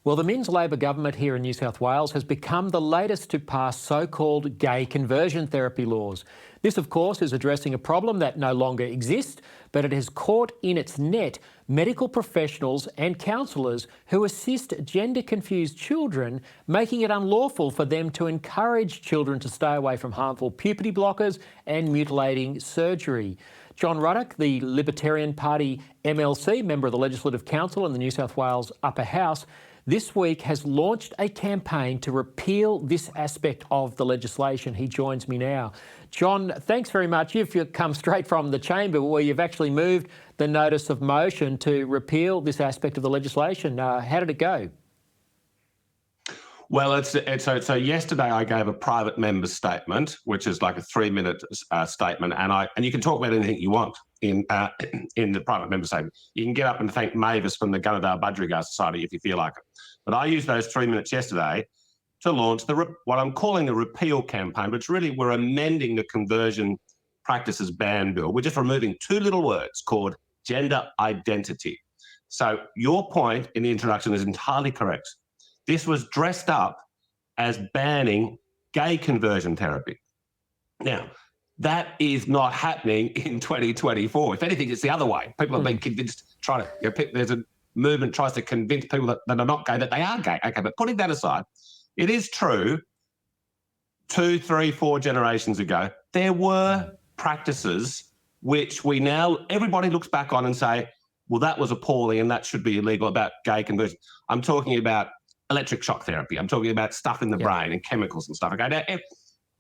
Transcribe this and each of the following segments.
Well, the Minns Labor government here in New South Wales has become the latest to pass so-called gay conversion therapy laws. This, of course, is addressing a problem that no longer exists, but it has caught in its net medical professionals and counsellors who assist gender-confused children, making it unlawful for them to encourage children to stay away from harmful puberty blockers and mutilating surgery. John Ruddick, the Libertarian Party MLC, member of the Legislative Council in the New South Wales Upper House, this week has launched a campaign to repeal this aspect of the legislation. He joins me now. John, thanks very much. You've come straight from the chamber where you've actually moved the notice of motion to repeal this aspect of the legislation. How did it go? Well, so yesterday I gave a private member's statement, which is like a 3-minute statement, and you can talk about anything you want in the private member statement. You can get up and thank Mavis from the Gunnedah Budgerigar Society if you feel like it. But I used those 3 minutes yesterday to launch what I'm calling the repeal campaign, which really we're amending the conversion practices ban bill. We're just removing 2 little words called gender identity. So your point in the introduction is entirely correct. This was dressed up as banning gay conversion therapy. Now, that is not happening in 2024. If anything, it's the other way. People have been convinced, there's a movement tries to convince people that are not gay that they are gay. Okay, but putting that aside, it is true 2, 3, 4 generations ago, there were practices which everybody looks back on and say, well, that was appalling and that should be illegal about gay conversion. I'm talking about electric shock therapy. I'm talking about stuff in the brain and chemicals and stuff. Okay, now,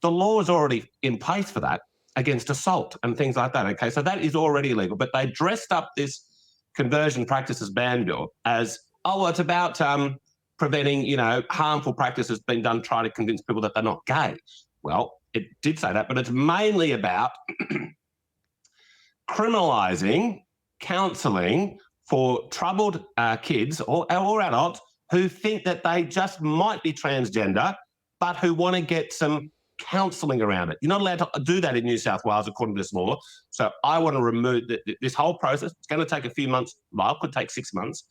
the law is already in place for that against assault and things like that. Okay, so that is already illegal. But they dressed up this conversion practices ban bill as, it's about preventing, harmful practices being done, trying to convince people that they're not gay. Well, it did say that, but it's mainly about criminalising counselling for troubled kids or adults who think that they just might be transgender, but who want to get some counselling around it. You're not allowed to do that in New South Wales according to this law. So I want to remove this whole process. It's going to take a few months. Well, it could take 6 months.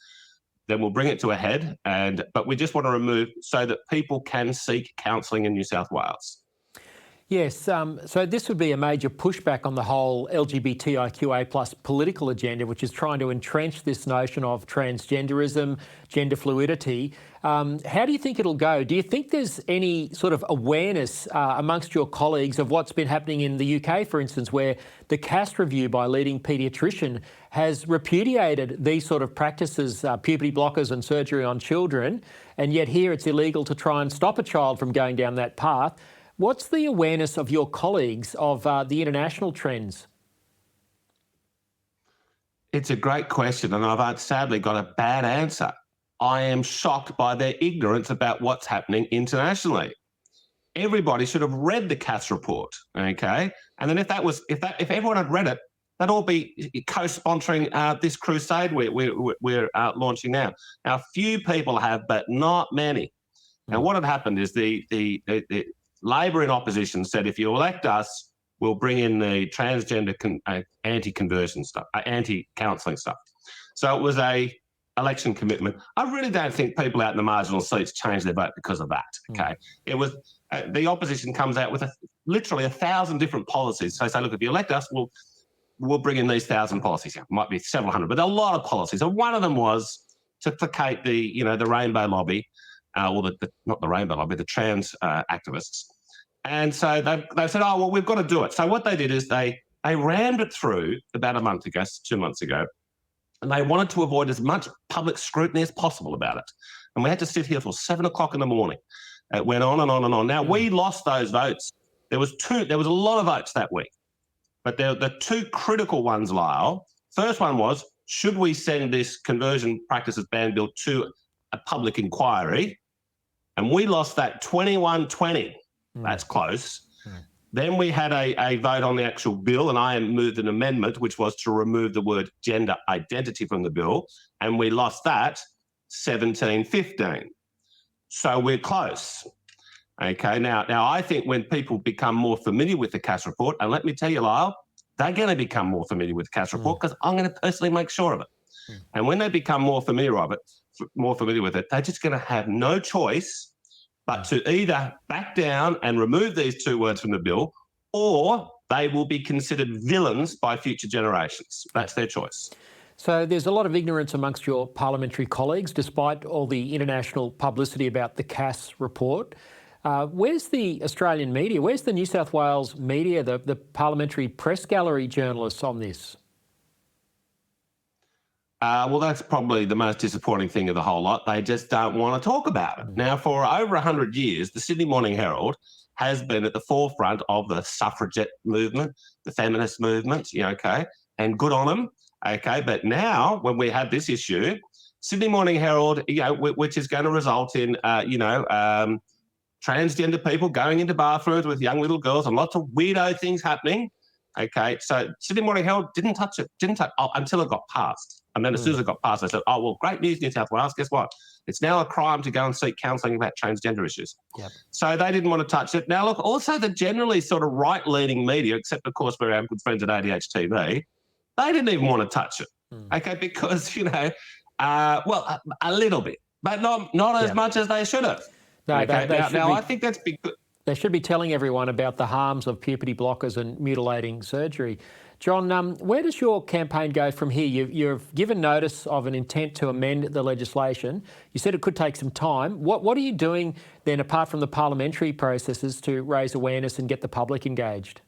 Then we'll bring it to a head. But we just want to remove so that people can seek counselling in New South Wales. Yes, so this would be a major pushback on the whole LGBTIQA plus political agenda, which is trying to entrench this notion of transgenderism, gender fluidity. How do you think it'll go? Do you think there's any sort of awareness amongst your colleagues of what's been happening in the UK, for instance, where the Cass review by a leading paediatrician has repudiated these sort of practices, puberty blockers and surgery on children, and yet here it's illegal to try and stop a child from going down that path? What's the awareness of your colleagues of the international trends? It's a great question, and I've sadly got a bad answer. I am shocked by their ignorance about what's happening internationally. Everybody should have read the Cass report, okay? And then if everyone had read it, they'd all be co-sponsoring this crusade we're launching now. Now, few people have, but not many. And what had happened is the Labor in opposition said, if you elect us, we'll bring in the transgender anti-conversion stuff, anti-counselling stuff. So it was a election commitment. I really don't think people out in the marginal seats changed their vote because of that, okay? It was, the opposition comes out with literally 1,000 different policies. So they say, look, if you elect us, we'll bring in these 1,000 policies. It might be several hundred, but a lot of policies. And one of them was to placate the rainbow lobby, or not the rainbow lobby, the trans activists. And so they said, oh, well, we've got to do it. So what they did is they rammed it through about a month ago, 2 months ago, and they wanted to avoid as much public scrutiny as possible about it. And we had to sit here till 7 o'clock in the morning. It went on and on and on. Now, we lost those votes. There was a lot of votes that week. But the 2 critical ones, Lyle, first one was, should we send this conversion practices ban bill to a public inquiry? And we lost that 21-20. That's close. Then we had a vote on the actual bill, and I moved an amendment, which was to remove the word gender identity from the bill, and we lost that 17-15. So we're close. Okay, now I think when people become more familiar with the Cass report, and let me tell you, Lyle, they're going to become more familiar with the Cass report because I'm going to personally make sure of it. And when they become more familiar of it, more familiar with it, they're just going to have no choice but to either back down and remove these two words from the bill, or they will be considered villains by future generations. That's their choice. So there's a lot of ignorance amongst your parliamentary colleagues, despite all the international publicity about the Cass report. Where's the Australian media? Where's the New South Wales media, the parliamentary press gallery journalists on this? Well, that's probably the most disappointing thing of the whole lot. They just don't want to talk about it. Now, for over 100 years, the Sydney Morning Herald has been at the forefront of the suffragette movement, the feminist movement, okay, and good on them, okay. But now, when we have this issue, Sydney Morning Herald, which is going to result in, transgender people going into bathrooms with young little girls and lots of weirdo things happening. Okay, so Sydney Morning Herald didn't touch it until it got passed. And then as soon as it got passed, they said, oh, well, great news, New South Wales. Guess what? It's now a crime to go and seek counselling about transgender issues. Yep. So they didn't want to touch it. Now, look, also the generally sort of right-leaning media, except, of course, for our good friends at ADHTV, they didn't even want to touch it, okay, because, well, a little bit, but not as much as they should have. No, okay? I think that's big. They should be telling everyone about the harms of puberty blockers and mutilating surgery. John, where does your campaign go from here? You've given notice of an intent to amend the legislation. You said it could take some time. What are you doing then, apart from the parliamentary processes, to raise awareness and get the public engaged?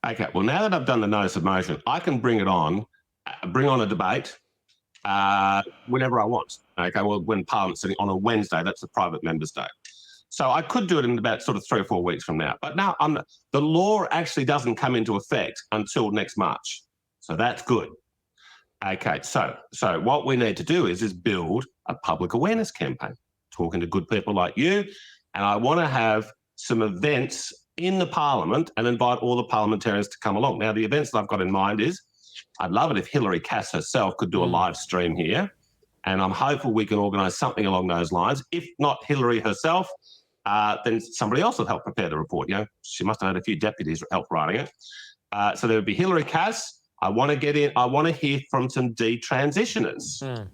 Okay, well, now that I've done the notice of motion, I can bring on a debate whenever I want. Okay, well, when Parliament's sitting on a Wednesday, that's a private member's day. So I could do it in about sort of 3 or 4 weeks from now. But now the law actually doesn't come into effect until next March. So that's good. Okay, so what we need to do is build a public awareness campaign, talking to good people like you. And I want to have some events in the Parliament and invite all the parliamentarians to come along. Now, the events that I've got in mind is, I'd love it if Hillary Cass herself could do a live stream here. And I'm hopeful we can organise something along those lines. If not Hillary herself, then somebody else will help prepare the report. She must have had a few deputies help writing it. So there would be Hillary Cass. I want to hear from some detransitioners,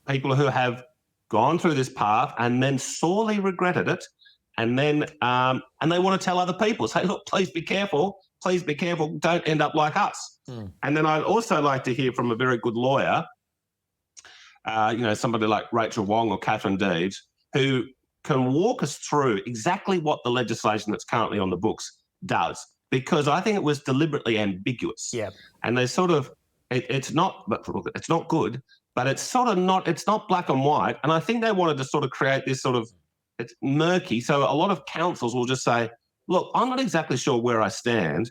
people who have gone through this path and then sorely regretted it, and then and they want to tell other people, say, look, please be careful, don't end up like us. And then I'd also like to hear from a very good lawyer, somebody like Rachel Wong or Catherine Deeds, who can walk us through exactly what the legislation that's currently on the books does, because I think it was deliberately ambiguous. Yeah. And they sort of, it's not good, but it's sort of not, it's not black and white. And I think they wanted to sort of create this sort of, it's murky. So a lot of councils will just say, look, I'm not exactly sure where I stand,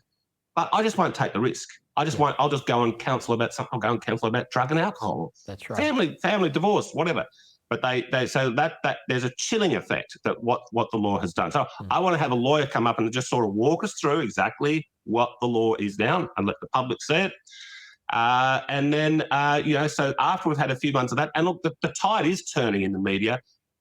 but I just won't take the risk. I'll just go and counsel about something. I'll go and counsel about drug and alcohol. That's right. Family divorce, whatever. But they so that there's a chilling effect that what the law has done. So I want to have a lawyer come up and just sort of walk us through exactly what the law is now and let the public see it. And then, so after we've had a few months of that, and look, the tide is turning in the media,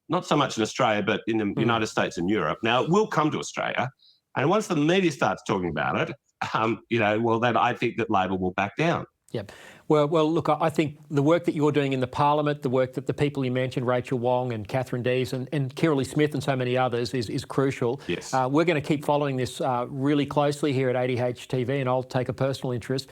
not so much in Australia, but in the United States and Europe. Now, it will come to Australia. And once the media starts talking about it, then I think that Labor will back down. Yep. Well, look, I think the work that you're doing in the Parliament, the work that the people you mentioned, Rachel Wong and Catherine Dees and Kirrily Smith and so many others is crucial. Yes. We're going to keep following this really closely here at ADHTV, and I'll take a personal interest.